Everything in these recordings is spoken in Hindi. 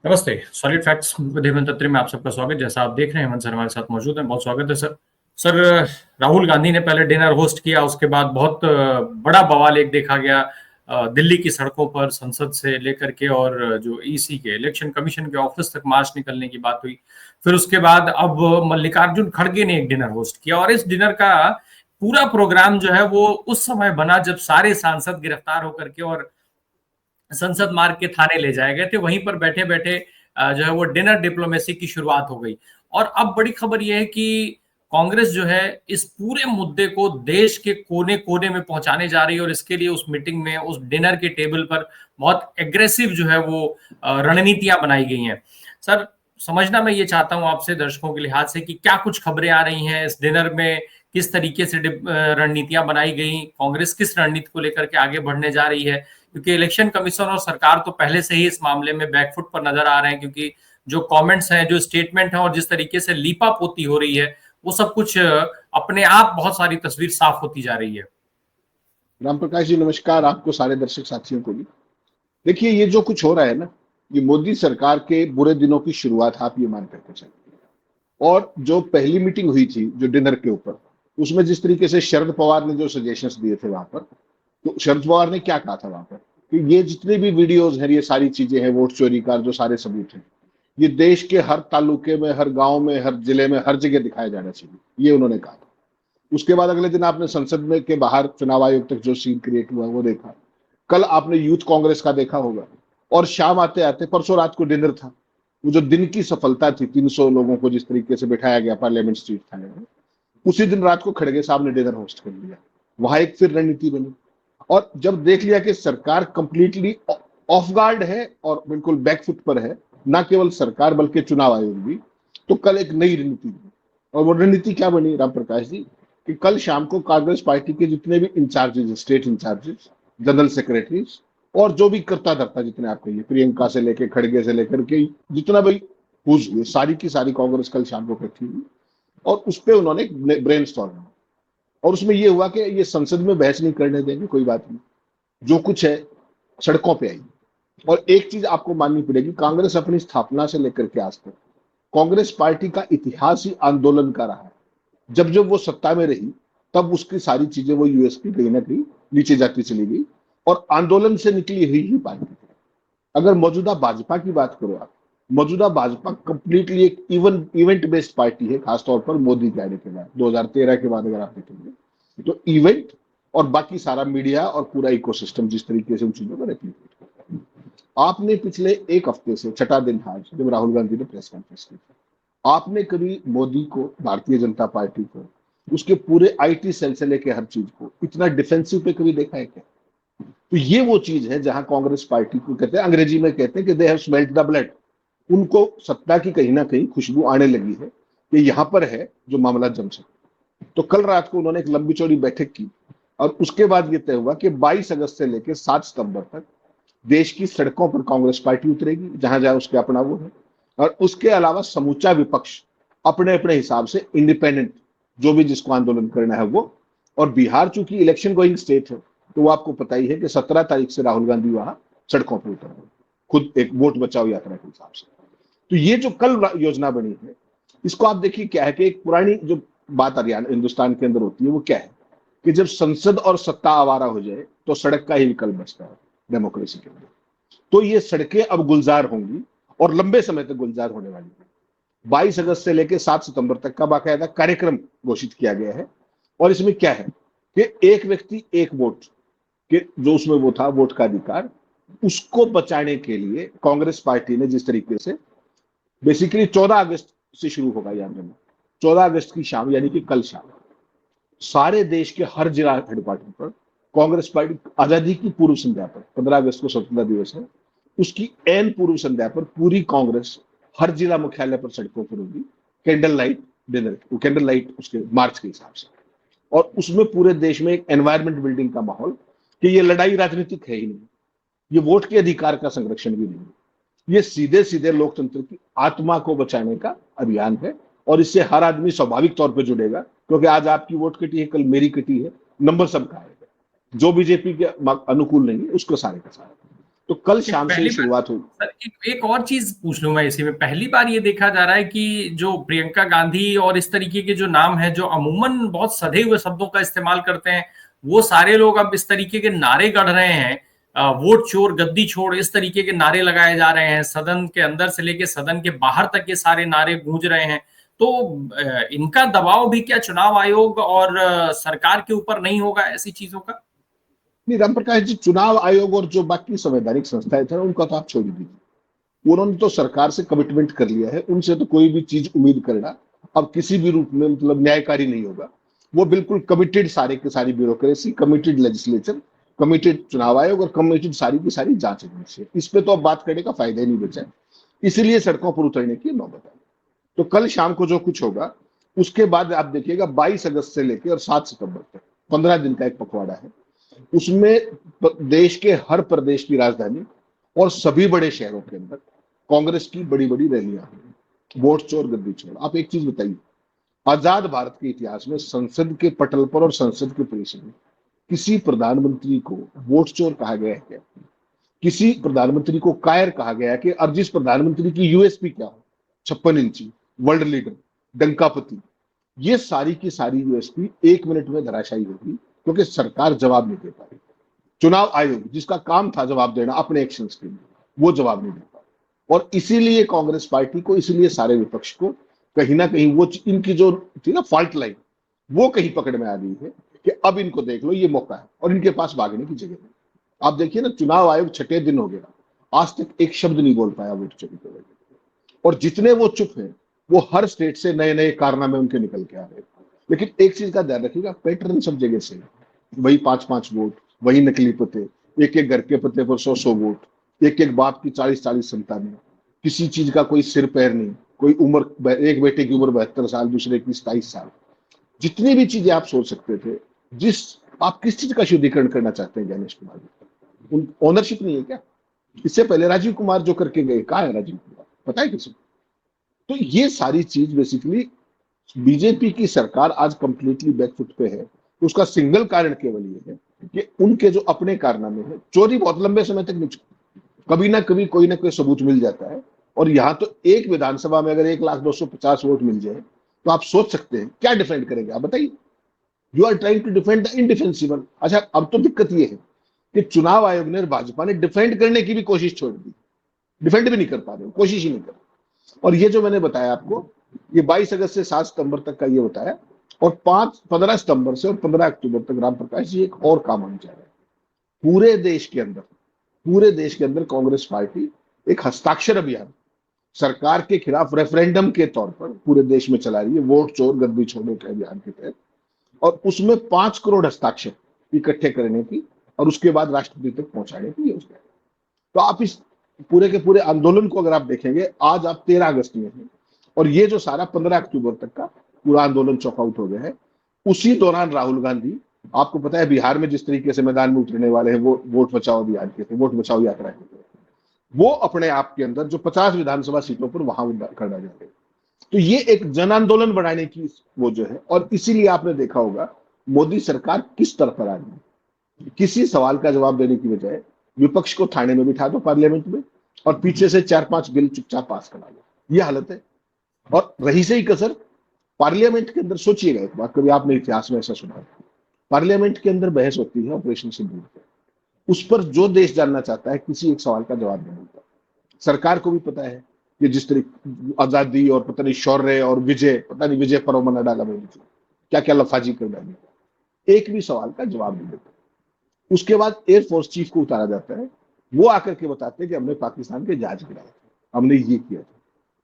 नमस्ते। सॉलिड फैक्ट्स विद हेमंत अत्री में आप सबका स्वागत। जैसा आप देख रहे हैं, हेमंत सर हमारे साथ मौजूद हैं। बहुत स्वागत है सर। सर, राहुल गांधी ने पहले डिनर होस्ट किया, उसके बाद बहुत बड़ा बवाल एक देखा गया दिल्ली की सड़कों पर, संसद से लेकर के और जो ईसी के इलेक्शन कमीशन के ऑफिस तक मार्च निकलने की बात हुई। फिर उसके बाद अब मल्लिकार्जुन खड़गे ने एक डिनर होस्ट किया और इस डिनर का पूरा प्रोग्राम जो है वो उस समय बना जब सारे सांसद गिरफ्तार होकर के और संसद मार्ग के थाने ले जाए गए थे। वहीं पर बैठे बैठे जो है वो डिनर डिप्लोमेसी की शुरुआत हो गई। और अब बड़ी खबर यह है कि कांग्रेस जो है इस पूरे मुद्दे को देश के कोने कोने में पहुंचाने जा रही है और इसके लिए उस मीटिंग में, उस डिनर के टेबल पर बहुत एग्रेसिव जो है वो रणनीतियां बनाई गई हैं। सर, समझना मैं ये चाहता हूं आपसे दर्शकों के लिहाज से कि क्या कुछ खबरें आ रही हैं इस डिनर में, किस तरीके से रणनीतियां बनाई गई, कांग्रेस किस रणनीति को लेकर के आगे बढ़ने जा रही है, क्योंकि इलेक्शन कमीशन और सरकार तो पहले से ही इस मामले में बैकफुट पर नजर आ रहे हैं, क्योंकि जो कमेंट्स हैं, जो स्टेटमेंट है और जिस तरीके से लीपापोती हो रही है, वो सब कुछ अपने आप बहुत सारी तस्वीर साफ होती जा रही है। राम प्रकाश जी नमस्कार, आपको सारे दर्शक साथियों को भी। देखिए, ये जो कुछ हो रहा है ना, ये मोदी सरकार के बुरे दिनों की शुरुआत आप ये मान करके चलिए। और जो पहली मीटिंग हुई थी जो डिनर के ऊपर, उसमें जिस तरीके से शरद पवार ने जो सजेशंस दिए थे वहां पर, तो शरद पवार ने क्या कहा था वहां पर कि ये जितने भी वीडियोज हैं, ये सारी चीजें हैं, वोट चोरी का जो सारे सबूत हैं, ये देश के हर तालुके में, हर गांव में, हर जिले में, हर जगह दिखाया जाना चाहिए, ये उन्होंने कहा था। उसके बाद अगले दिन आपने संसद में के बाहर चुनाव आयोग तक जो सीन क्रिएट हुआ वो देखा। कल आपने यूथ कांग्रेस का देखा होगा। और शाम आते आते परसों रात को डिनर था। वो जो दिन की सफलता थी, 300 लोगों को जिस तरीके से बिठाया गया पार्लियामेंट स्ट्रीट थाने में, उसी दिन रात को खड़गे साहब ने डिनर होस्ट कर लिया। वहां एक फिर रणनीति बनी। और जब देख लिया कि सरकार कंप्लीटली ऑफ गार्ड है और बिल्कुल बैकफुट पर है, ना केवल सरकार बल्कि चुनाव आयोग भी, तो कल एक नई रणनीति बनी। और वो रणनीति क्या बनी राम प्रकाश जी, कि कल शाम को कांग्रेस पार्टी के जितने भी इंचार्जेज, स्टेट इंचार्जेस, जनरल सेक्रेटरीज और जो भी करता धरता, जितने आप कहिए, प्रियंका से लेकर खड़गे से लेकर के जितना भाई हुज हुए, सारी की सारी कांग्रेस कल शाम को इकट्ठी हुई। और उस पर उन्होंने ब्रेन स्टॉर्म, और उसमें यह हुआ कि ये संसद में बहस नहीं करने देंगे, कोई बात नहीं, जो कुछ है सड़कों पे आई। और एक चीज आपको माननी पड़ेगी, कांग्रेस अपनी स्थापना से लेकर के आज तक, कांग्रेस पार्टी का इतिहास ही आंदोलन का रहा है। जब जब वो सत्ता में रही, तब उसकी सारी चीजें, वो यूएसपी कहीं ना कहीं नीचे जाती चली गई और आंदोलन से निकली हुई ही पार्टी थी। अगर मौजूदा भाजपा की बात करो आप, मौजूदा भाजपा कंप्लीटली एक इवेंट बेस्ड पार्टी है, खासतौर पर मोदी के आने के बाद, 2013 के बाद अगर आप देखेंगे तो इवेंट और बाकी सारा मीडिया और पूरा इकोसिस्टम जिस तरीके से उन चीजों को रेप्लिकेट करता है। आपने पिछले एक हफ्ते से, छठा दिन आज जब राहुल गांधी ने प्रेस कॉन्फ्रेंस की, आपने कभी मोदी को, भारतीय जनता पार्टी को, उसके पूरे आईटी सेल से लेकर हर चीज को इतना डिफेंसिव पे कभी देखा है क्या? तो ये वो चीज है जहां कांग्रेस पार्टी को कहते हैं, अंग्रेजी में कहते हैं कि they have smelt the blood. उनको सत्ता की कहीं ना कहीं खुशबू आने लगी है कि यहां पर है जो मामला जम सकता। तो कल रात को उन्होंने एक लंबी चौड़ी बैठक की और उसके बाद यह तय हुआ कि 22 अगस्त से लेकर 7 सितंबर तक देश की सड़कों पर कांग्रेस पार्टी उतरेगी, जहां जहां उसके अपना वो है। और उसके अलावा समूचा विपक्ष अपने अपने हिसाब से इंडिपेंडेंट, जो भी जिसको आंदोलन करना है वो। और बिहार चूंकि इलेक्शन गोइंग स्टेट है, तो वो आपको पता ही है कि 17 तारीख से राहुल गांधी वहां सड़कों पर उतर रहे, खुद एक वोट बचाओ यात्रा के हिसाब से। तो ये जो कल योजना बनी है, इसको आप देखिए क्या है कि एक पुरानी जो बात हरियाणा हिंदुस्तान के अंदर होती है, वो क्या है कि जब संसद और सत्ता आवारा हो जाए तो सड़क का ही विकल्प बचता है डेमोक्रेसी के अंदर। तो ये सड़कें अब गुलजार होंगी और लंबे समय तक गुलजार होने वाली है। 22 अगस्त से लेकर 7 सितंबर तक का बाकायदा कार्यक्रम घोषित किया गया है। और इसमें क्या है कि एक व्यक्ति एक वोट के जो उसमें वो था, वोट का अधिकार, उसको बचाने के लिए कांग्रेस पार्टी ने जिस तरीके से बेसिकली 14 अगस्त से शुरू होगा ये आंदोलन, 14 अगस्त की शाम यानी कि कल शाम सारे देश के हर जिला हेडक्वार्टर पर कांग्रेस पार्टी आजादी की पूर्व संध्या पर, 15 अगस्त को स्वतंत्रता दिवस है, उसकी एन पूर्व संध्या पर पूरी कांग्रेस हर जिला मुख्यालय पर सड़कों पर होगी, candle light dinner, candle light उसके मार्च के हिसाब से। और उसमें पूरे देश में एक एनवायरमेंट बिल्डिंग का माहौल कि ये लड़ाई राजनीतिक है ही नहीं, ये वोट के अधिकार का संरक्षण भी नहीं, ये सीधे सीधे लोकतंत्र की आत्मा को बचाने का अभियान है। और इससे हर आदमी स्वाभाविक तौर पर जुड़ेगा, क्योंकि आज आपकी वोट कटी है, कल मेरी कटी है, नंबर सबका आएगा। जो बीजेपी के अनुकूल नहीं है उसको सारे का सारा। तो कल नहीं, शाम से ही पहली बार शुरुआत हुई। सर एक और चीज पूछ लूं मैं इसी में, पहली बार ये देखा जा रहा है कि जो प्रियंका गांधी और इस तरीके के जो नाम है जो अमूमन बहुत सधे हुए शब्दों का इस्तेमाल करते हैं, वो सारे लोग अब इस तरीके के नारे गढ़ रहे हैं, वोट चोर गद्दी छोड़ इस तरीके के नारे लगाए जा रहे हैं, सदन के अंदर से लेके सदन के बाहर तक ये सारे नारे गूंज रहे हैं। तो इनका दबाव भी क्या चुनाव आयोग और सरकार के ऊपर नहीं होगा ऐसी चीजों का? नहीं, रामप्रकाश जी, चुनाव आयोग और जो बाकी संवैधानिक संस्थाएं थे उनका तो आप छोड़ दीजिए। उन्होंने तो सरकार से कमिटमेंट कर लिया है, उनसे तो कोई भी चीज उम्मीद करना अब किसी भी रूप में मतलब न्यायकारी नहीं होगा। वो बिल्कुल कमिटेड, सारे के सारी ब्यूरोक्रेसी, कमिटेड लेजिस्लेचर, कमिटेड चुनाव आयोग और कमिटेड सारी की सारी जांच एजेंसी। इस पे तो अब बात करने का फायदा ही नहीं बचा है, इसीलिए सड़कों पर उतरने की नौबत है। तो कल शाम को जो कुछ होगा उसके बाद आप देखिएगा 22 अगस्त से लेकर और 7 सितंबर तक 15 दिन का एक पखवाड़ा है। उसमें देश के हर प्रदेश की राजधानी और सभी बड़े शहरों के अंदर कांग्रेस की बड़ी बड़ी रैलियां होंगी, वोट चोर गद्दी चोर। आप एक चीज बताइए, आजाद भारत के इतिहास में संसद के पटल पर और संसद के परिसर में किसी प्रधानमंत्री को वोट चोर कहा गया है क्या? किसी प्रधानमंत्री को कायर कहा गया है कि अब जिस प्रधानमंत्री की यूएसपी क्या हो, 56 इंची, वर्ल्ड लीडर, डंकापति, ये सारी की सारी यूएसपी 1 मिनट में धराशायी होगी क्योंकि सरकार जवाब नहीं दे पाई। चुनाव आयोग जिसका काम था जवाब देना अपने एक्शंस के लिए, वो जवाब नहीं दे पाया। और इसीलिए कांग्रेस पार्टी को, इसीलिए सारे विपक्ष को कहीं ना कहीं वो इनकी जो थी ना फॉल्ट लाइन, वो कहीं पकड़ में आ गई है कि अब इनको देख लो, ये मौका है और इनके पास भागने की जगह नहीं। आप देखिए ना, चुनाव आयोग 6ठे दिन हो गया, आज तक एक शब्द नहीं बोल पाया वोट चोरी को लेकर। और जितने वो चुप हैं, वो हर स्टेट से नए नए कारनामे उनके निकल के आ रहे हैं। लेकिन एक चीज का ध्यान रखिएगा, पैटर्न सब जगह से है। वही 5-5 वोट, वही नकली पते, एक एक घर के पते पर 100-100 वोट, एक एक बाप की 40-40 संतानें, किसी चीज का कोई सिर पैर नहीं, कोई उम्र, एक बेटे की उम्र 72 साल, दूसरे की 27 साल। जितनी भी चीजें आप सोच सकते थे, जिस आप किस चीज का शुद्धिकरण करना चाहते हैं ज्ञानेश कुमार जी? ओनरशिप नहीं है क्या? इससे पहले राजीव कुमार जो करके गए, कहाँ है राजीव कुमार, पता है किसी को? तो ये सारी चीज बेसिकली बीजेपी की सरकार आज कंप्लीटली बैकफुट पे है। उसका सिंगल कारण केवल ये है कि उनके जो अपने कारनामे हैं, चोरी बहुत लंबे समय तक नहीं छुपी, कभी ना कभी कोई ना कोई सबूत मिल जाता है। और यहाँ तो एक विधानसभा में अगर 1,250 वोट मिल जाए तो आप सोच सकते हैं क्या डिफेंड करेंगे? आप बताइए। You are trying to defend the indefensible. अच्छा, अब तो दिक्कत ये है कि चुनाव आयोग ने और भाजपा ने डिफेंड करने की भी कोशिश छोड़ दी, डिफेंड भी नहीं कर पा रहे, कोशिश ही नहीं कर। और ये जो मैंने बताया आपको, ये 22 अगस्त से 7 सितंबर तक का ये बताया, और 15 सितंबर से और 15 अक्टूबर तक राम प्रकाश जी एक और काम होने जा रहा है। पूरे देश के अंदर कांग्रेस पार्टी एक हस्ताक्षर अभियान सरकार के खिलाफ रेफरेंडम के तौर पर पूरे देश में चला रही है, वोट चोर गद्दी छोड़ो के अभियान के तहत। और उसमें 5 करोड़ हस्ताक्षर इकट्ठे करने की और उसके बाद राष्ट्रपति तक पहुंचाने की योजना है। तो आप इस पूरे के पूरे आंदोलन को अगर आप देखेंगे, आज आप 13 अगस्त में हैं और ये जो सारा 15 अक्टूबर तक का पूरा आंदोलन चौकआउट हो गया है। उसी दौरान राहुल गांधी, आपको पता है बिहार में जिस तरीके से मैदान में उतरने वाले हैं, वो वोट बचाओ अभियान के थे, वोट बचाओ यात्रा के थे, वो अपने आप के अंदर जो 50 विधानसभा सीटों पर वहां करना चाहते हैं। तो ये एक जन आंदोलन बढ़ाने की वो जो है, और इसीलिए आपने देखा होगा मोदी सरकार किस तरफ पर आ रही है। किसी सवाल का जवाब देने की बजाय विपक्ष को थाने में बिठा दो पार्लियामेंट में, और पीछे से 4-5 बिल चुपचाप पास करा दो, ये हालत है। और रही से ही कसर पार्लियामेंट के अंदर, सोचिएगा एक बात, कभी आपने इतिहास में ऐसा सुना? पार्लियामेंट के अंदर बहस होती है ऑपरेशन सिंदूर पर, उस पर जो देश जानना चाहता है किसी एक सवाल का जवाब नहीं मिलता। सरकार को भी पता है कि जिस तरीके आजादी और पता नहीं शौर्य और विजय, पता नहीं विजय पर्व मना डाला मैंने, क्या क्या लफाजी कर डाली, एक भी सवाल का जवाब नहीं देता। उसके बाद एयरफोर्स चीफ को उतारा जाता है, वो आकर के बताते हैं कि हमने पाकिस्तान के जहाज गिराए थे, हमने ये किया था।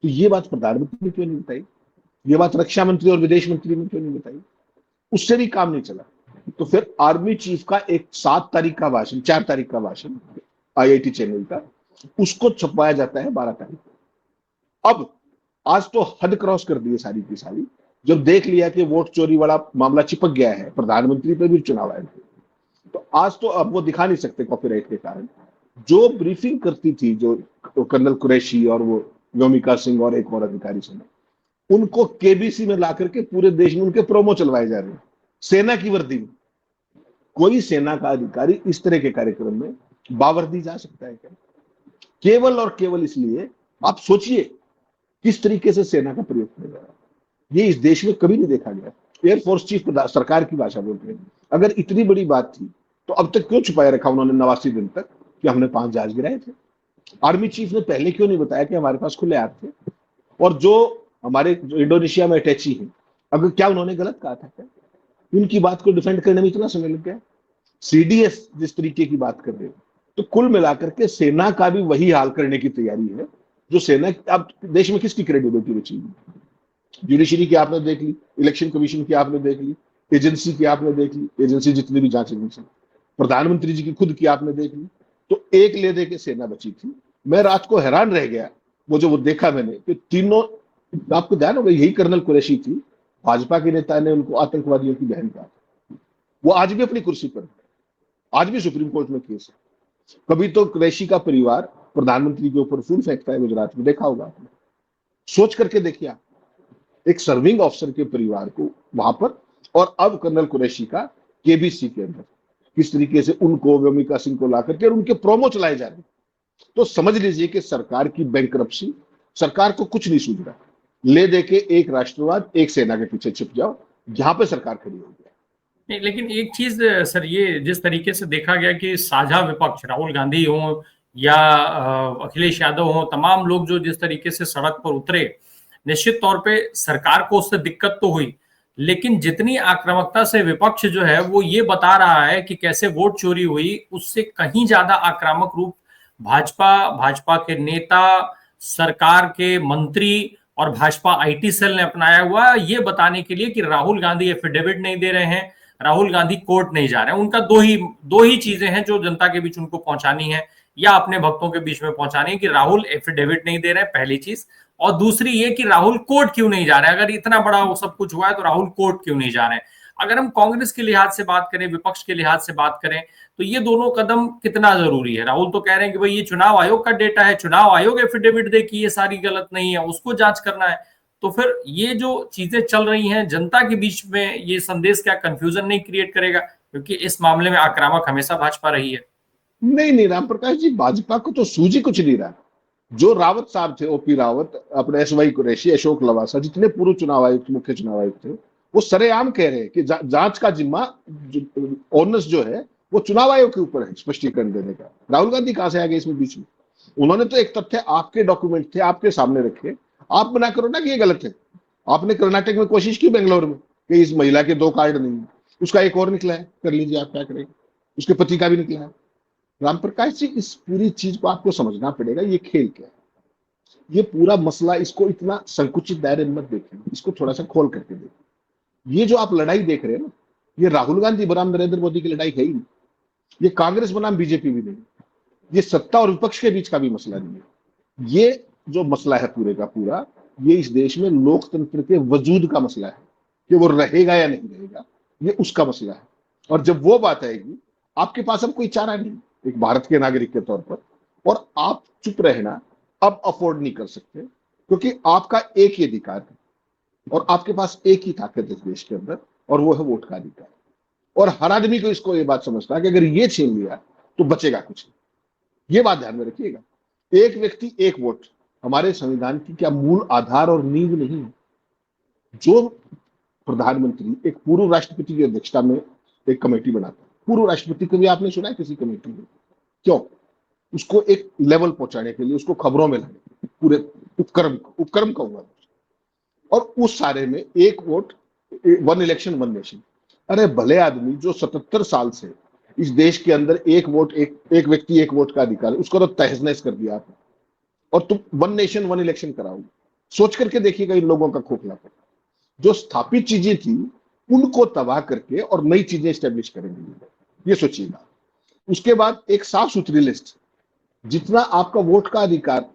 तो ये बात प्रधानमंत्री ने क्यों नहीं बताई? ये बात रक्षा मंत्री और विदेश मंत्री ने क्यों नहीं बताई? उससे भी काम नहीं चला। तो फिर आर्मी चीफ का एक 7 तारीख का भाषण, 4 तारीख का भाषण आईआईटी चैनल का, उसको छपवाया जाता है 12 तारीख को। अब आज तो हद क्रॉस कर दी है सारी की सारी। जब देख लिया कि वोट चोरी वाला मामला चिपक गया है, प्रधानमंत्री पर भी चुनाव आए थे, तो आज तो अब वो दिखा नहीं सकते कॉपीराइट के कारण। जो ब्रीफिंग करती थी, जो कर्नल कुरैशी और वो व्योमिका सिंह और एक और अधिकारी से, उनको केबीसी में ला करके पूरे देश में उनके प्रोमो चलवाए जा रहे हैं सेना की वर्दी में। कोई सेना का अधिकारी इस तरह के कार्यक्रम में बावर्दी जा सकता है क्या? केवल और केवल इसलिए। आप सोचिए किस तरीके से सेना का प्रयोग किया जा रहा है, ये इस देश में कभी नहीं देखा गया। एयरफोर्स चीफ सरकार की भाषा बोल रहे हैं। अगर इतनी बड़ी बात थी तो अब तक क्यों छुपाए रखा उन्होंने 89 दिन तक कि हमने 5 जहाज गिराए थे? आर्मी चीफ ने पहले क्यों नहीं बताया कि हमारे पास खुले हाथ थे? और जो हमारे जो इंडोनेशिया में अटैची है, अगर क्या उन्होंने गलत कहा था क्या? उनकी बात को डिफेंड करने में इतना समय लग गया। सीडीएस जिस तरीके की बात कर रहे हो, तो कुल मिलाकर के सेना का भी वही हाल करने की तैयारी है जो सेना। अब देश में किसकी क्रेडिबिलिटी बची? जुडिशरी की आपने देख ली, इलेक्शन कमीशन की आपने देख ली, एजेंसी की आपने देख ली, एजेंसी जितनी भी जांच एजेंसी, प्रधानमंत्री जी की खुद की आपने देख ली, तो एक ले दे के सेना बची थी। मैं रात को हैरान रह गया वो देखा मैंने कि तीनों, आपको ध्यान होगा यही कर्नल कुरैशी थी, भाजपा के नेता ने उनको आतंकवादियों की बहन कहा। वो आज भी अपनी कुर्सी पर है, आज भी सुप्रीम कोर्ट में केस है। कभी तो कुरैशी का परिवार प्रधानमंत्री के ऊपर फूल फेंकता है, गुजरात में देखा होगा आपने। सोच करके देखिए आप, एक सर्विंग ऑफिसर के परिवार को वहां पर, और अब कर्नल कुरैशी का केबीसी के अंदर किस तरीके से उनको, व्योमिका सिंह को ला करके और उनके प्रोमो चलाए जा रहे हैं। तो समझ लीजिए कि सरकार की बैंकरप्सी, सरकार को कुछ नहीं सूझ रहा। ले दे के एक राष्ट्रवाद, एक सेना के पीछे छिप जाओ, जहां पे सरकार खड़ी होगी। नहीं, लेकिन एक चीज सर, ये जिस तरीके से देखा गया कि साझा विपक्ष राहुल गांधी हो या अखिलेश यादव हो, तमाम लोग जो जिस तरीके से सड़क पर उतरे, निश्चित तौर पे सरकार को उससे दिक्कत तो हुई, लेकिन जितनी आक्रामकता से विपक्ष जो है वो ये बता रहा है कि कैसे वोट चोरी हुई, उससे कहीं ज्यादा आक्रामक रूप भाजपा के नेता, सरकार के मंत्री और भाजपा आईटी सेल ने अपनाया हुआ है, ये बताने के लिए कि राहुल गांधी एफिडेविट नहीं दे रहे हैं, राहुल गांधी कोर्ट नहीं जा रहे हैं। उनका दो ही चीजें हैं जो जनता के बीच उनको पहुंचानी है या अपने भक्तों के बीच में पहुंचानी है, कि राहुल एफिडेविट नहीं दे रहे हैं, पहली चीज, और दूसरी ये कि राहुल कोर्ट क्यों नहीं जा रहे हैं। अगर इतना बड़ा वो सब कुछ हुआ है तो राहुल कोर्ट क्यों नहीं जा रहे हैं? अगर हम कांग्रेस के लिहाज से बात करें, विपक्ष के लिहाज से बात करें, तो ये दोनों कदम कितना जरूरी है? राहुल तो कह रहे हैं कि भाई ये चुनाव आयोग का डेटा है, चुनाव आयोग एफिडेविट दे कि ये सारी गलत नहीं है, उसको जांच करना है। तो फिर ये जो चीजें चल रही हैं, जनता के बीच में ये संदेश क्या कंफ्यूजन नहीं क्रिएट करेगा? क्योंकि इस मामले में आक्रामक हमेशा भाजपा रही है। नहीं नहीं राम प्रकाश जी, भाजपा को तो सूझी कुछ नहीं रहा। जो रावत साहब थे, ओपी रावत, अपने एसवाई कुरैशी, अशोक लवासा, जितने पूर्व चुनाव आयुक्त, मुख्य चुनाव आयुक्त थे, वो सरेआम कह रहे हैं कि जांच का जिम्मा, ऑनर्स जो है वो चुनाव आयोग के ऊपर है स्पष्टीकरण देने का। राहुल गांधी कहां से आ गए इसमें बीच में? उन्होंने तो एक तथ्य, आपके डॉक्यूमेंट थे, आपके सामने रखे, आप बना करो ना कि ये गलत है। आपने कर्नाटक में कोशिश की, बेंगलोर में, कि इस महिला के 2 कार्ड नहीं है, उसका एक और निकला है, कर लीजिए आप क्या करेंगे, उसके पति का भी निकला है। राम प्रकाश जी, इस पूरी चीज को आपको समझना पड़ेगा, ये खेल क्या है, ये पूरा मसला, इसको इतना संकुचित दायरे में मत देखें, इसको थोड़ा सा खोल करके देखें। ये जो आप लड़ाई देख रहे हैं ना, ये राहुल गांधी बनाम नरेंद्र मोदी की लड़ाई है ही नहीं, ये कांग्रेस बनाम बीजेपी भी नहीं, ये सत्ता और विपक्ष के बीच का भी मसला नहीं है। ये जो मसला है पूरे का पूरा, ये इस देश में लोकतंत्र के वजूद का मसला है, कि वो रहेगा या नहीं रहेगा, ये उसका मसला है। और जब वो बात आएगी, आपके पास अब कोई चारा नहीं एक भारत के नागरिक के तौर पर, और आप चुप रहना अब अफोर्ड नहीं कर सकते, क्योंकि आपका एक ही अधिकार है और आपके पास एक ही ताकत है इस देश के अंदर, और वो है वोट का अधिकार। और हर आदमी को इसको ये बात समझता है कि अगर ये छीन लिया तो बचेगा कुछ नहीं। ये बात ध्यान में रखिएगा, एक व्यक्ति एक वोट हमारे संविधान की क्या मूल आधार और नींव नहीं है? जो प्रधानमंत्री एक पूर्व राष्ट्रपति की अध्यक्षता में एक कमेटी बनाता है, पूर्व राष्ट्रपति को भी आपने सुना है किसी कमेटी में? क्यों? उसको एक लेवल पहुंचाने के लिए, उसको खबरों में लाने, पूरे उपक्रम कहूंगा। और उस सारे में एक वोट, 1 इलेक्शन 1 नेशन। अरे भले आदमी जो 77 साल से इस देश के अंदर एक वोट, एक व्यक्ति एक वोट का अधिकार है, उसको तो तहस नहस कर दिया आपने, और तुम 1 नेशन 1 इलेक्शन कराओगे। सोच करके देखिएगा इन लोगों का खोखलापन। जो स्थापित चीजें थी उनको तबाह करके और नई चीजें स्टैब्लिश करेंगे, ये सोचिएगा। उसके बाद एक साफ सुथरी लिस्ट, जितना आपका वोट का अधिकार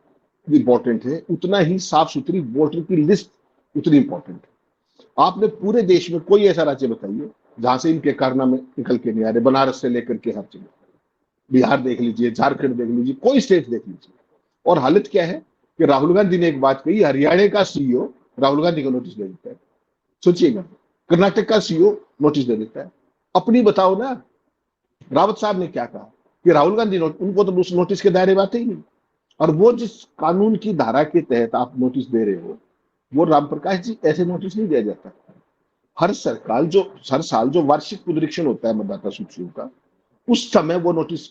इंपॉर्टेंट है, उतना ही साफ सुथरी वोटर की लिस्ट उतनी इंपॉर्टेंट है। आपने पूरे देश में कोई ऐसा राज्य बताइए जहां से इनके कारनामे निकल के नहीं आ रहे, बनारस से लेकर के हर जगह, बिहार देख लीजिए, झारखंड देख लीजिए, कोई स्टेट देख लीजिए। और हालत क्या है कि राहुल गांधी ने एक बात कही, हरियाणा का सीईओ राहुल गांधी को नोटिस दे देता है। सोचिएगा, कर्नाटक का सीईओ नोटिस दे देता है। अपनी बताओ ना, रावत साहब ने क्या कहा कि राहुल गांधी उनको तो उस नोटिस के दायरे में आते ही नहीं। और वो जिस कानून की धारा के तहत आप नोटिस दे रहे हो, वो रामप्रकाश जी ऐसे नोटिस नहीं दिया जाता। हर साल जो वार्षिक पुनरीक्षण होता है मतदाता सूचियों का, उस समय वो नोटिस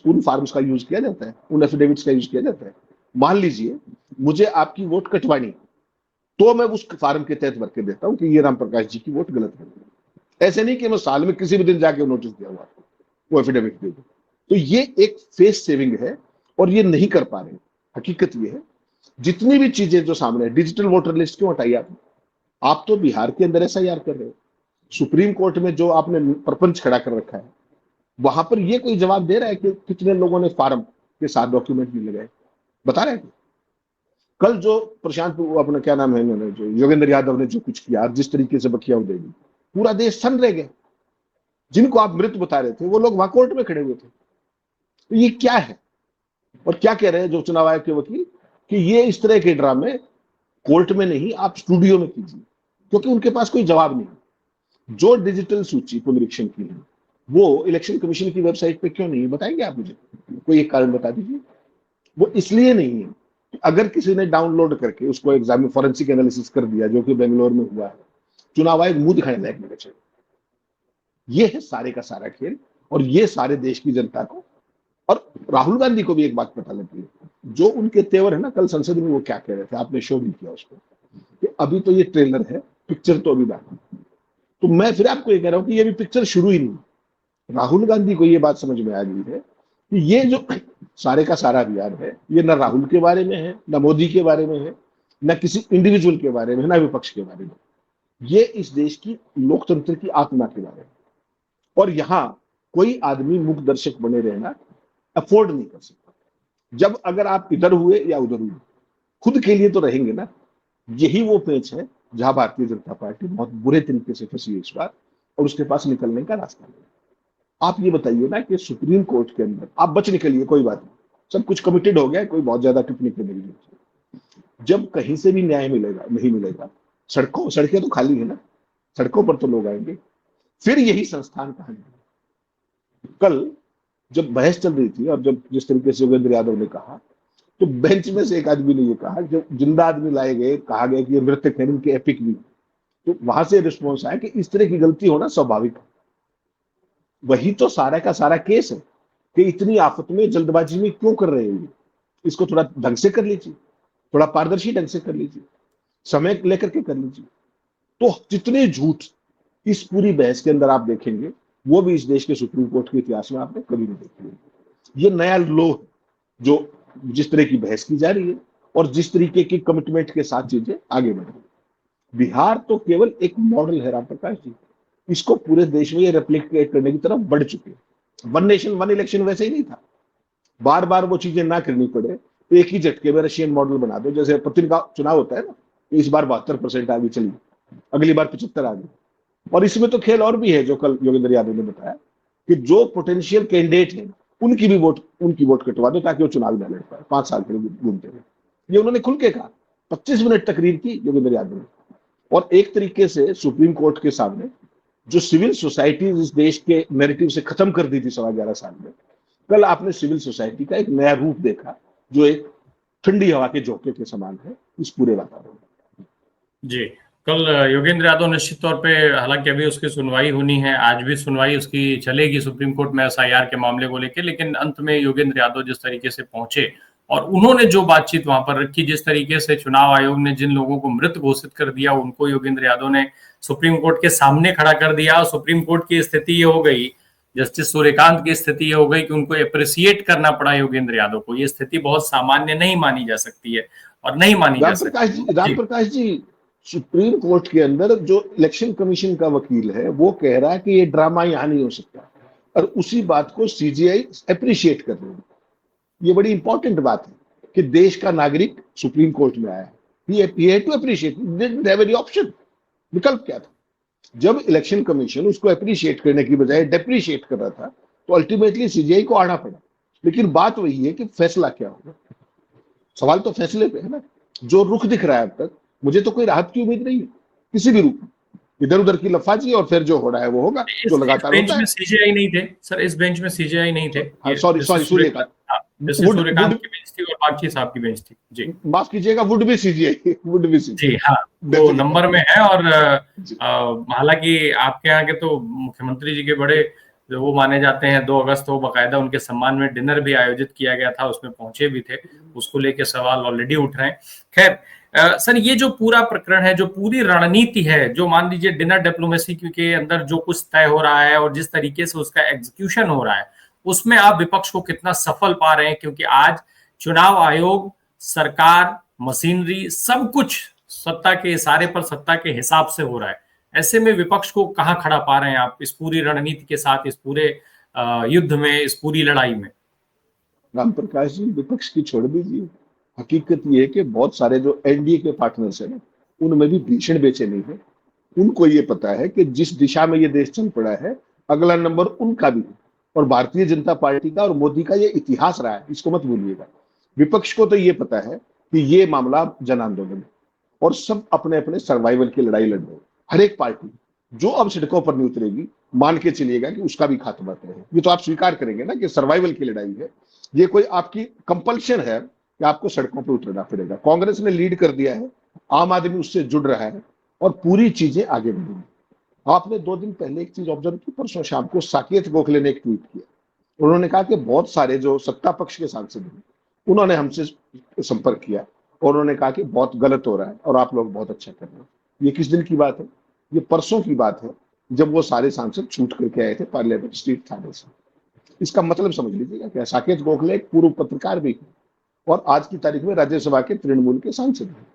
उन फॉर्म्स का यूज किया जाता है, उन एफिडेविट्स का यूज किया जाता है। मान लीजिए मुझे आपकी वोट कटवानी, तो मैं उस फार्म के तहत भर के देता हूं कि ये रामप्रकाश जी की वोट गलत है। ऐसे नहीं कि मैं साल में किसी भी दिन जाके नोटिस दिया हुआ वो एफिडेविट दे दूं। तो ये एक फेस सेविंग है और ये नहीं कर पा रहे। हकीकत ये है, जितनी भी चीजें जो सामने है, डिजिटल वोटर लिस्ट क्यों हटाई आपने? आप तो बिहार के अंदर एसआईआर कर रहे हो, सुप्रीम कोर्ट में जो आपने प्रपंच खड़ा कर रखा है, वहां पर ये कोई जवाब दे रहा है कि कितने लोगों ने फार्म के साथ डॉक्यूमेंट नहीं लगाए? बता रहे हैं? कल जो प्रशांत अपना क्या नाम है, इन्होंने जो योगेंद्र यादव ने जो कुछ किया, जिस तरीके से बखिया उड़ेगी, पूरा देश सन रह गया। जिनको आप मृत बता रहे थे वो लोग वहां कोर्ट में खड़े हुए थे। तो ये क्या है? और क्या कह रहे हैं जो चुनाव आयोग के वकील कि ये इस तरह के ड्रामे कोर्ट में नहीं, आप स्टूडियो में कीजिए, क्योंकि उनके पास कोई जवाब नहीं। जो डिजिटल सूची पुनरीक्षण की है वो इलेक्शन कमीशन की वेबसाइट पे क्यों नहीं है? बताएंगे आप मुझे? कोई एक कारण बता दीजिए। वो इसलिए नहीं है, अगर किसी ने डाउनलोड करके उसको एग्जाम में फॉरेंसिक एनालिसिस कर दिया, जो कि बेंगलोर में हुआ है, चुनाव आयोग मुंह दिखाने लायक नहीं बचे। ये है सारे का सारा खेल, और ये सारे देश की जनता को और राहुल गांधी को भी एक बात पता लगी है, जो उनके तेवर है ना, कल संसद में वो क्या कह रहे थे, आपने शो भी किया उसको, कि अभी तो ये ट्रेलर है, पिक्चर तो अभी बाकी। तो मैं फिर आपको ये कह रहा हूं कि ये भी पिक्चर शुरू ही नहीं। राहुल गांधी को ये बात समझ में आ गई है कि ये जो सारे का सारा अभियान है, ये न राहुल के बारे में है, न मोदी के बारे में है, न किसी इंडिविजुअल के बारे में, न विपक्ष के बारे में। ये इस देश की लोकतंत्र की आत्मा के बारे में। और यहां कोई आदमी मुख दर्शक बने रहना अफोर्ड नहीं कर सकता। जब अगर आप इधर हुए या उधर हुए, खुद के लिए तो रहेंगे ना। यही वो पेच है जहां भारतीय जनता पार्टी बहुत बुरे तरीके से फंसी है इस बार, और उसके पास निकलने का रास्ता नहीं। आप ये बताइए ना कि सुप्रीम कोर्ट के अंदर आप बच निकलिए, कोई बात नहीं, सब कुछ कमिटेड हो गया, कोई बहुत ज्यादा टिप्पणी करने की नहीं। जब कहीं से भी न्याय मिलेगा नहीं मिलेगा, सड़कें तो खाली है ना, सड़कों पर तो लोग आएंगे। फिर यही संस्थान कहानी। कल जब बहस चल रही थी और जब जिस तरीके से योगेंद्र यादव ने कहा, तो बेंच में से एक आदमी ने ये कहा, जब जिंदा आदमी लाए गए, कहा गया कि ये मृतक है, इनके एपिक भी, तो वहां से रिस्पॉन्स आया कि इस तरह की गलती होना स्वाभाविक है। वही तो सारा का सारा केस है कि इतनी आफत में जल्दबाजी में क्यों कर रहे हैं? इसको थोड़ा ढंग से कर लीजिए, थोड़ा पारदर्शी ढंग से कर लीजिए, समय लेकर के कर लीजिए। तो जितने झूठ इस पूरी बहस के अंदर आप देखेंगे, वो भी इस देश के सुप्रीम कोर्ट के इतिहास में आपने कभी नहीं देखी। ये नया लो जो जिस तरह की बहस की जा रही है और जिस तरीके की कमिटमेंट के साथ चीजें आगे बढ़ रही है। बिहार तो केवल एक मॉडल है रामप्रकाश जी, इसको पूरे देश में ये रेप्लिकेट करने की तरफ बढ़ चुके हैं। वन नेशन वन इलेक्शन वैसे ही नहीं था, बार बार वो चीजें ना करनी पड़े, एक ही झटके में रशियन मॉडल बना दो। जैसे पुतिन का चुनाव होता है ना, इस बार 72% आ गई, चली, अगली बार 75 आ गई। और इसमें तो खेल और भी है, जो कल योगेंद्र यादव ने बताया कि जो पोटेंशियल कैंडिडेट है उनकी वोट कटवा दो ताकि वो चुनाव न लड़ पाए, 5 साल के लिए घूमते हुए। ये उन्होंने खुल के कहा। 25 मिनट तकरीर की योगेंद्र यादव ने, और एक तरीके से सुप्रीम कोर्ट के सामने जो सिविल सोसाइटी इस देश के नैरेटिव से खत्म कर दी थी 11.25 साल में, कल आपने सिविल सोसाइटी का एक नया रूप देखा, जो एक ठंडी हवा के झोंके के समान है इस पूरे वातावरण में। जी, कल योगेंद्र यादव निश्चित तौर पे, हालांकि अभी उसकी सुनवाई होनी है, आज भी सुनवाई उसकी चलेगी सुप्रीम कोर्ट में एसआईआर के मामले को लेकर, लेकिन अंत में योगेंद्र यादव जिस तरीके से पहुंचे और उन्होंने जो बातचीत वहां पर रखी, जिस तरीके से चुनाव आयोग ने जिन लोगों को मृत घोषित कर दिया, उनको योगेंद्र यादव ने सुप्रीम कोर्ट के सामने खड़ा कर दिया। सुप्रीम कोर्ट की स्थिति ये हो गई, जस्टिस सूर्यकांत की स्थिति ये हो गई कि उनको अप्रिसिएट करना पड़ा योगेंद्र यादव को। ये स्थिति बहुत सामान्य नहीं मानी जा सकती है और नहीं मानी जा सकती। रामप्रकाश जी, सुप्रीम कोर्ट के अंदर जो इलेक्शन कमीशन का वकील है वो कह रहा है कि ये ड्रामा यहां नहीं हो सकता, और उसी बात को सीजीआई अप्रिशिएट कर रही है। ये बड़ी इंपॉर्टेंट बात है कि देश का नागरिक सुप्रीम कोर्ट में आया है, he had to appreciate, didn't have any option। विकल्प क्या था? जब इलेक्शन कमीशन उसको अप्रिशिएट करने की बजाय डेप्रिशिएट कर रहा था, तो अल्टीमेटली सीजीआई को आना पड़ा। लेकिन बात वही है कि फैसला क्या होगा। सवाल तो फैसले पे है ना। जो रुख दिख रहा है अब तक, मुझे तो कोई राहत की उम्मीद नहीं है किसी भी रूप में। इधर उधर की लफाजी, और फिर जो हो रहा है वो होगा, जो लगातार होता है। सीजीआई नहीं थे सर, इस बेंच में सीजीआई नहीं थे। सॉरी, सूर्यकांत, हाँ, जस्टिस वुड सूर्यकांत वुड की बेंच थी और बागची साहब की बेंच थी जी। माफ कीजिएगा, would be CGI, would be G CGI हाँ, वो डेफिनेटली। नंबर में है। और जी हालांकि आपके यहाँ के तो मुख्यमंत्री जी के बड़े जो वो माने जाते हैं, 2 अगस्त को बकायदा उनके सम्मान में डिनर भी आयोजित किया गया था, उसमें पहुंचे भी थे, उसको लेके सवाल ऑलरेडी उठ रहे हैं। खैर सर, ये जो पूरा प्रकरण है, जो पूरी रणनीति है, जो मान लीजिए डिनर डिप्लोमेसी के अंदर जो कुछ तय हो रहा है और जिस तरीके से उसका एग्जीक्यूशन हो रहा है, उसमें आप विपक्ष को कितना सफल पा रहे हैं? क्योंकि आज चुनाव आयोग, सरकार, मशीनरी, सब कुछ सत्ता के इशारे पर, सत्ता के हिसाब से हो रहा है। ऐसे में विपक्ष को कहाँ खड़ा पा रहे हैं आप इस पूरी रणनीति के साथ, इस पूरे युद्ध में, इस पूरी लड़ाई में? राम प्रकाश जी, विपक्ष की छोड़ दीजिए, हकीकत ये है कि बहुत सारे जो एनडीए के पार्टनर्स हैं ना, उनमें भी भीषण बेचैनी है। उनको ये पता है कि जिस दिशा में ये देश चल पड़ा है, अगला नंबर उनका भी है। और भारतीय जनता पार्टी का और मोदी का ये इतिहास रहा है, इसको मत भूलिएगा। विपक्ष को तो ये पता है कि ये मामला जन आंदोलन है और सब अपने अपने सर्वाइवल की लड़ाई लड़ रहे हैं। हर एक पार्टी जो अब सड़कों पर नहीं उतरेगी, मान के चलिएगा कि उसका भी खात्मा तय है। ये तो आप स्वीकार करेंगे ना कि सर्वाइवल की लड़ाई है। ये कोई आपकी कंपल्शन है कि आपको सड़कों पर उतरना पड़ेगा। कांग्रेस ने लीड कर दिया है, आम आदमी उससे जुड़ रहा है और पूरी चीजें आगे बढ़ेंगी। आपने 2 दिन पहले एक चीज ऑब्जर्व की, परसों शाम को साकेत गोखले ने एक ट्वीट किया। उन्होंने कहा कि बहुत सारे जो सत्ता पक्ष के सांसद हैं, उन्होंने हमसे संपर्क किया और उन्होंने कहा कि बहुत गलत हो रहा है और आप लोग बहुत अच्छा कर रहे हैं। ये किस दिन की बात है? ये परसों की बात है, जब वो सारे सांसद छूट करके आए थे पार्लियामेंट स्ट्रीट थाने से। इसका मतलब समझ लीजिएगा क्या, साकेत गोखले एक पूर्व पत्रकार भी है और आज की तारीख में राज्यसभा के तृणमूल के सांसद हैं।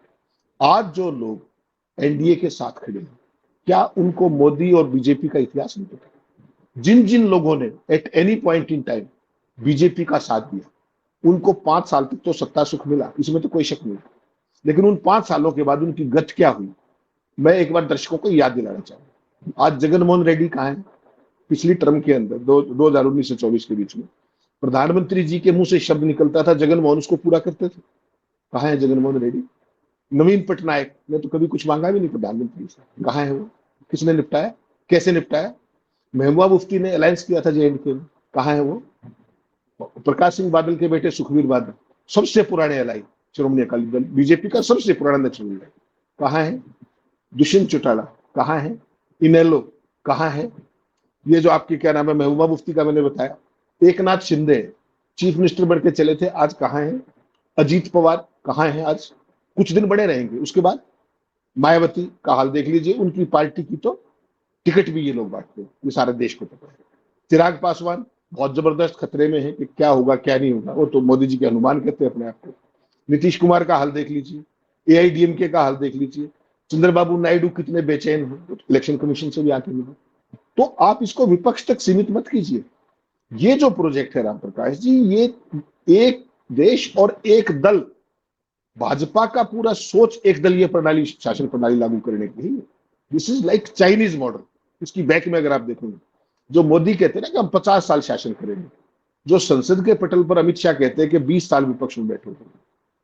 आज जो लोग एनडीए के साथ खड़े हैं, क्या उनको मोदी और बीजेपी का इतिहास नहीं पता? जिन जिन लोगों ने at any point in time BJP का साथ दिया, उनको 5 साल तक तो सत्ता सुख मिला, इसमें तो कोई शक नहीं। लेकिन उन 5 सालों के बाद उनकी गत क्या हुई, मैं एक बार दर्शकों को याद दिलाना चाहूंगा। आज जगनमोहन रेड्डी कहाँ है? पिछली टर्म के अंदर 2019 से 24 के बीच में प्रधानमंत्री जी के मुंह से शब्द निकलता था, जगनमोहन उसको पूरा करते थे। कहाँ है जगनमोहन रेड्डी? नवीन पटनायक ने तो कभी कुछ मांगा भी नहीं प्रधानमंत्री से, कहाँ है वो? किसने निपटाया? कैसे निपटाया? महबूबा मुफ्ती ने अलायंस किया था जेएनके में, कहाँ है वो? प्रकाश सिंह बादल के बेटे सुखबीर बादल, सबसे पुराने एलाई, श्रोमणी अकाली दल बीजेपी का सबसे पुराना नेशनल एलाई, कहाँ है? दुष्यंत चौटाला कहाँ है? इनेलो कहाँ है? ये जो आपकी क्या नाम है, महबूबा मुफ्ती का मैंने बताया, एकनाथ शिंदे चीफ मिनिस्टर बन के चले थे, आज कहाँ है? अजीत पवार कहाँ है आज? कुछ दिन बड़े रहेंगे, उसके बाद मायावती का हाल देख लीजिए, उनकी पार्टी की तो टिकट भी ये लोग बांटते हैं, ये सारे देश को पता है। चिराग पासवान बहुत जबरदस्त खतरे में है कि क्या होगा क्या नहीं होगा, वो तो मोदी जी के अनुमान कहते हैं अपने आप को। नीतीश कुमार का हाल देख लीजिए, एआईडीएमके का हाल देख लीजिए, चंद्रबाबू नायडू कितने बेचैन हो, इलेक्शन कमीशन से भी आके मिले। तो आप इसको विपक्ष तक सीमित मत कीजिए। ये जो प्रोजेक्ट है राम प्रकाश जी, ये एक देश और एक दल, भाजपा का पूरा सोच एक दलीय प्रणाली, शासन प्रणाली लागू करने की है। This is like Chinese model. इसकी बैक में अगर आप देखेंगे, जो मोदी कहते हैं ना कि हम 50 साल शासन करेंगे, जो संसद के पटल पर अमित शाह कहते हैं कि 20 साल विपक्ष में बैठे,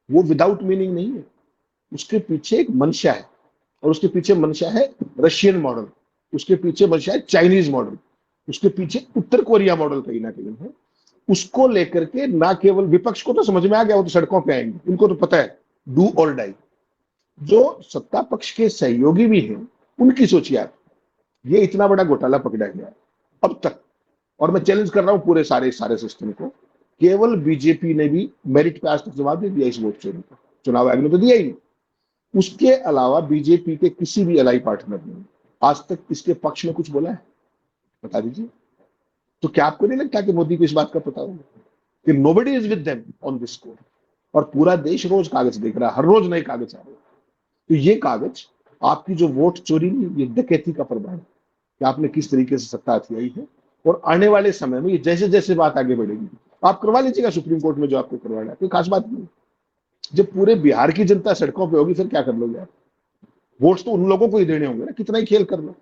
वो विदाउट मीनिंग नहीं है। उसके पीछे एक मंशा है और उसके पीछे मंशा है रशियन मॉडल, उसके पीछे मंशा है चाइनीज मॉडल, उसके पीछे उत्तर कोरिया मॉडल कहीं ना कहीं है। उसको लेकर के ना केवल विपक्ष को तो समझ में आ गया, वो तो सड़कों पे आएंगे, उनको तो पता है डू और डाई। जो सत्ता पक्ष के सहयोगी भी हैं, उनकी सोचिए आप, ये इतना बड़ा घोटाला पकड़ा गया अब तक, और मैं चैलेंज कर रहा हूं पूरे सारे सिस्टम को, केवल बीजेपी ने भी मेरिट पे आज तक जवाब दे दिया इस वोट चोरी का, चुनाव आयोग ने तो दिया ही नहीं। उसके अलावा बीजेपी के किसी भी अलाई पार्टनर ने आज तक इसके पक्ष में कुछ बोला है? बता दीजिए। तो क्या आपको नहीं लगता कि मोदी को इस बात का पता होगा कि nobody is with them on this core? और पूरा देश रोज कागज देख रहा है, हर रोज नए कागज आ रहे हैं। तो ये कागज आपकी जो वोट चोरी नहीं, ये डकैती का प्रमाण है कि आपने किस तरीके से सत्ता हथियाई है। और आने वाले समय में ये जैसे जैसे बात आगे बढ़ेगी, आप करवा लीजिएगा सुप्रीम कोर्ट में जो आपको करवाना है, कोई खास बात नहीं। जब पूरे बिहार की जनता सड़कों पे होगी, फिर क्या कर लोगे आप? वोट तो उन लोगों को ही देने होंगे ना, कितना ही खेल कर लो।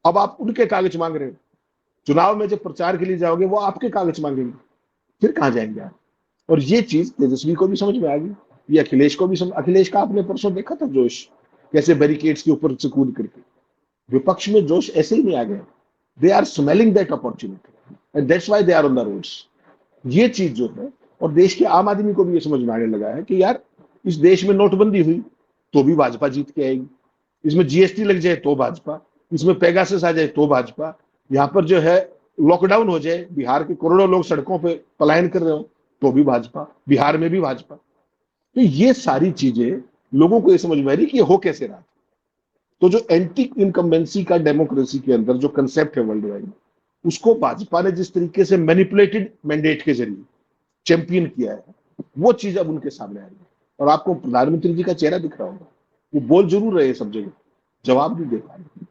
अब आप उनके कागज मांग रहे हो, चुनाव में जब प्रचार के लिए जाओगे वो आपके कागज मांगेंगे, फिर कहां जाएंगे आप? और ये चीज तेजस्वी को भी समझ में आ गई, ये अखिलेश को भी समझ। अखिलेश का आपने परसों देखा था जोश, कैसे बैरिकेड्स के ऊपर से कूद करके। विपक्ष में जोश ऐसे ही नहीं आ गया, they are smelling that opportunity and that's why they are on the roads. ये चीज जो है और देश के आम आदमी को भी ये समझ में आने लगा है कि यार इस देश में नोटबंदी हुई तो भी भाजपा जीत के आएगी, इसमें जीएसटी लग जाए तो भाजपा, इसमें पेगासस आ जाए तो भाजपा, यहाँ पर जो है लॉकडाउन हो जाए, बिहार के करोड़ों लोग सड़कों पे पलायन कर रहे हो तो भी भाजपा, बिहार में भी भाजपा। तो ये सारी चीजें लोगों को ये समझ में आ रही कि ये हो कैसे रहा। तो जो एंटी इनकम्बेंसी का डेमोक्रेसी के अंदर जो कंसेप्ट है वर्ल्ड वाइड, उसको भाजपा ने जिस तरीके से मैनिपुलेटेड मैंडेट के जरिए चैंपियन किया है, वो चीज अब उनके सामने आ रही है। और आपको प्रधानमंत्री जी का चेहरा दिख रहा होगा, वो बोल जरूर रहे हैं सब जगह, जवाब नहीं दे पा रहे,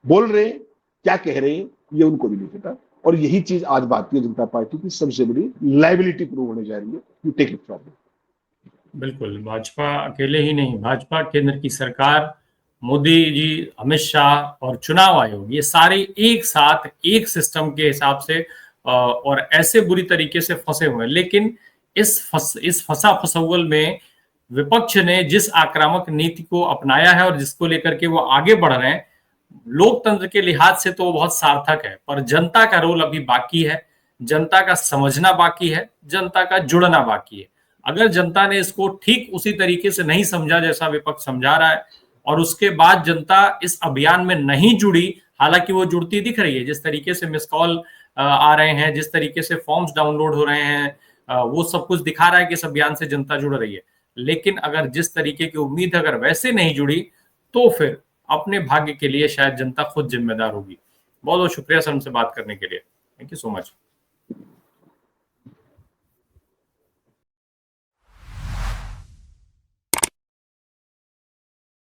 बोल रहे हैं, क्या कह रहे हैं ये उनको भी नहीं पता। और यही चीज आज भारतीय जनता पार्टी की सबसे बड़ी लाइबिलिटी प्रूव होने जा रही है। You take it from. बिल्कुल, भाजपा अकेले ही नहीं, भाजपा केंद्र की सरकार, मोदी जी, अमित शाह और चुनाव आयोग, ये सारे एक साथ एक सिस्टम के हिसाब से और ऐसे बुरी तरीके से फंसे हुए हैं। लेकिन इस फंसा फसौल में विपक्ष ने जिस आक्रामक नीति को अपनाया है और जिसको लेकर के वो आगे बढ़ रहे हैं, लोकतंत्र के लिहाज से तो वो बहुत सार्थक है, पर जनता का रोल अभी बाकी है, जनता का समझना बाकी है, जनता का जुड़ना बाकी है। अगर जनता ने इसको ठीक उसी तरीके से नहीं समझा जैसा विपक्ष समझा रहा है, और उसके बाद जनता इस अभियान में नहीं जुड़ी, हालांकि वो जुड़ती दिख रही है, जिस तरीके से मिस कॉल आ रहे हैं, जिस तरीके से फॉर्म्स डाउनलोड हो रहे हैं, वो सब कुछ दिखा रहा है कि इस अभियान से जनता जुड़ रही है। लेकिन अगर जिस तरीके की उम्मीद अगर वैसे नहीं जुड़ी, तो फिर अपने भाग्य के लिए शायद जनता खुद जिम्मेदार होगी। बहुत बहुत शुक्रिया सर हमसे बात करने के लिए। Thank you so much.